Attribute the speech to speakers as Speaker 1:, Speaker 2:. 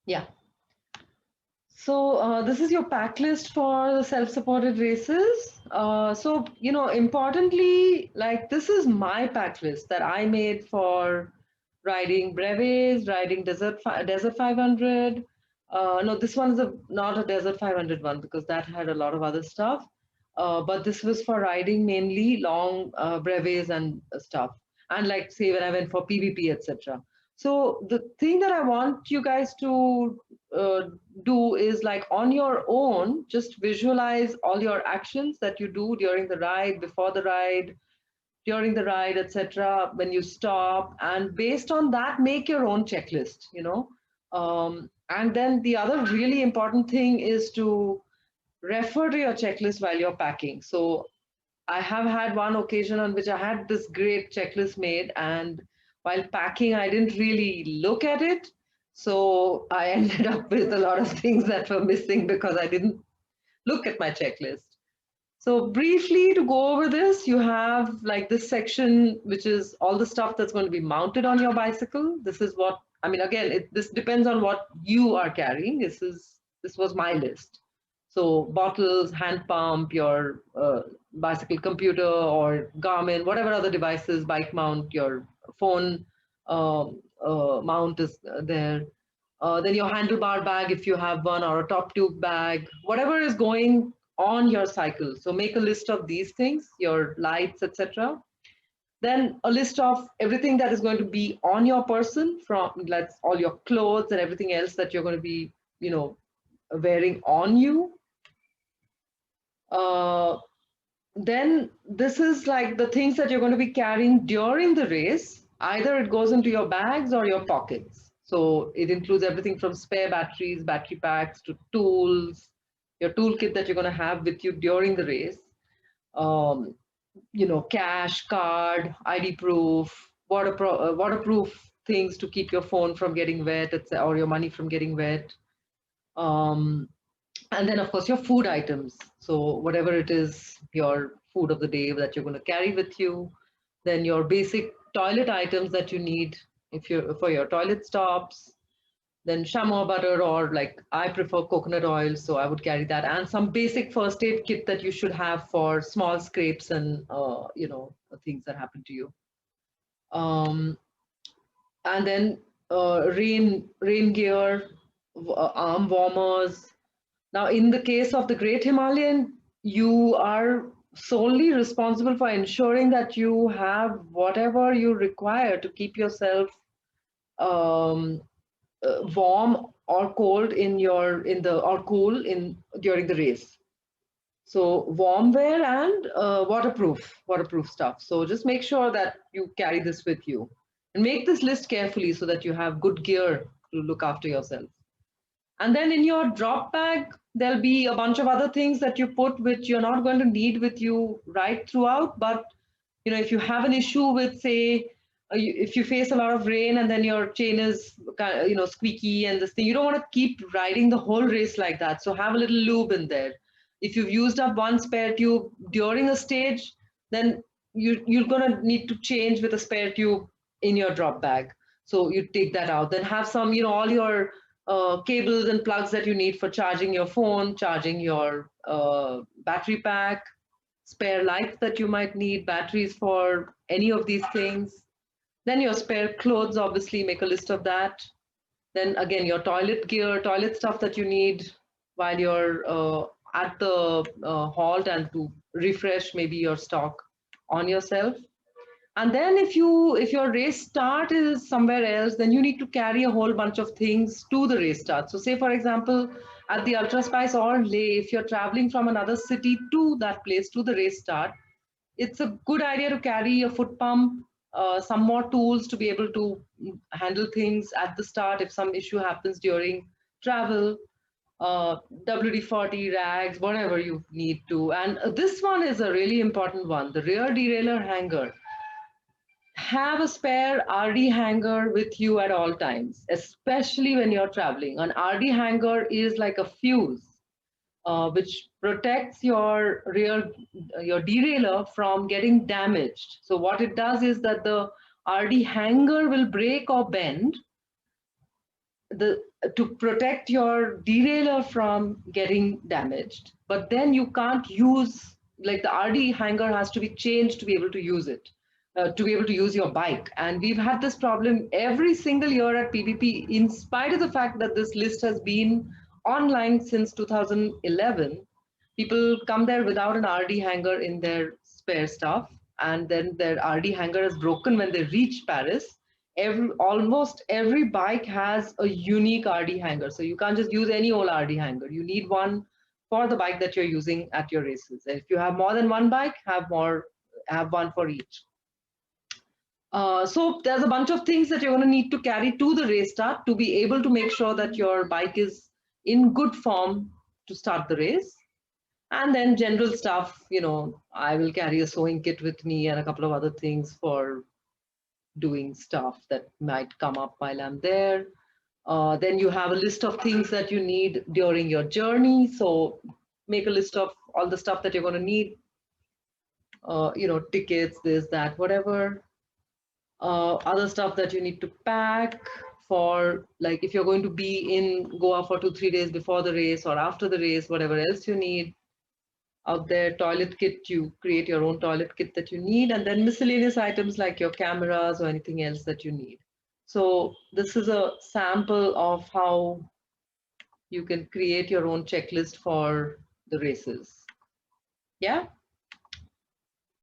Speaker 1: Yeah. So this is your pack list for the self-supported races. Importantly, like this is my pack list that I made for riding brevets, riding desert 500. No, this one is not a desert 500 one because that had a lot of other stuff. But this was for riding mainly long brevets and stuff. And like say when I went for PVP, etc. So the thing that I want you guys to uh, do is like on your own, just visualize all your actions that you do during the ride, before the ride, during the ride, etc. When you stop, and based on that, make your own checklist. And then the other really important thing is to refer to your checklist while you're packing. So I have had one occasion on which I had this great checklist made, and while packing, I didn't really look at it. So I ended up with a lot of things that were missing because I didn't look at my checklist. So, briefly to go over this, you have like this section, which is all the stuff that's going to be mounted on your bicycle. This is what I mean. Again, this depends on what you are carrying. This was my list. So, bottles, hand pump, your bicycle computer or Garmin, whatever other devices, bike mount, your phone mount is there. Then your handlebar bag, if you have one, or a top tube bag, whatever is going on your cycle. So make a list of these things, your lights, etc. Then a list of everything that is going to be on your person, from let's all your clothes and everything else that you're going to be, wearing on you. Uh, then this is like the things that you're going to be carrying during the race. Either it goes into your bags or your pockets. So it includes everything from spare batteries, battery packs, to tools, your toolkit that you're going to have with you during the race. Um, cash, card, ID proof, waterproof things to keep your phone from getting wet, or your money from getting wet. Um, and then, of course, your food items. So, whatever it is, your food of the day that you're going to carry with you. Then, your basic toilet items that you need if you're for your toilet stops. Then, chamois butter, or like I prefer coconut oil, so I would carry that. And some basic first aid kit that you should have for small scrapes and, things that happen to you. Um, and then, rain gear, arm warmers. Now, in the case of the Great Himalayan, you are solely responsible for ensuring that you have whatever you require to keep yourself um, warm or cold or cool in during the race. So warm wear and waterproof stuff. So just make sure that you carry this with you, and make this list carefully so that you have good gear to look after yourself. And then in your drop bag, there'll be a bunch of other things that you put which you're not going to need with you right throughout. But if you have an issue with, say, if you face a lot of rain and then your chain is squeaky and this thing, you don't want to keep riding the whole race like that. So have a little lube in there. If you've used up one spare tube during a stage, then you're going to need to change with a spare tube in your drop bag. So you take that out. Then have some, all your cables and plugs that you need for charging your phone, charging your battery pack, spare lights that you might need, batteries for any of these things. Then your spare clothes, obviously, make a list of that. Then again, your toilet gear, toilet stuff that you need while you're at the halt, and to refresh maybe your stock on yourself. And then if your race start is somewhere else, then you need to carry a whole bunch of things to the race start. So say, for example, at the Ultra Spice or Leh, if you're traveling from another city to that place, to the race start, it's a good idea to carry a foot pump, some more tools to be able to handle things at the start if some issue happens during travel, WD-40 rags, whatever you need to. And this one is a really important one, the rear derailleur hanger. Have a spare RD hanger with you at all times, especially when you're traveling. An RD hanger is like a fuse, which protects your derailleur from getting damaged. So what it does is that the RD hanger will break or bend to protect your derailleur from getting damaged, but then you can't use, like, the RD hanger has to be changed to be able to use it, to be able to use your bike. And we've had this problem every single year at PBP, in spite of the fact that this list has been online since 2011. People come there without an RD hanger in their spare stuff, and then their RD hanger is broken when they reach Paris. Almost every bike has a unique RD hanger, so you can't just use any old RD hanger. You need one for the bike that you're using at your races. And if you have more than one bike, have one for each. So there's a bunch of things that you're going to need to carry to the race start to be able to make sure that your bike is in good form to start the race. And then general stuff, I will carry a sewing kit with me and a couple of other things for doing stuff that might come up while I'm there. Then you have a list of things that you need during your journey. So make a list of all the stuff that you're going to need, tickets, this, that, whatever. Other stuff that you need to pack for, like, if you're going to be in Goa for 2-3 days before the race or after the race, whatever else you need out there. Toilet kit, you create your own toilet kit that you need, and then miscellaneous items like your cameras or anything else that you need. So this is a sample of how you can create your own checklist for the races. Yeah.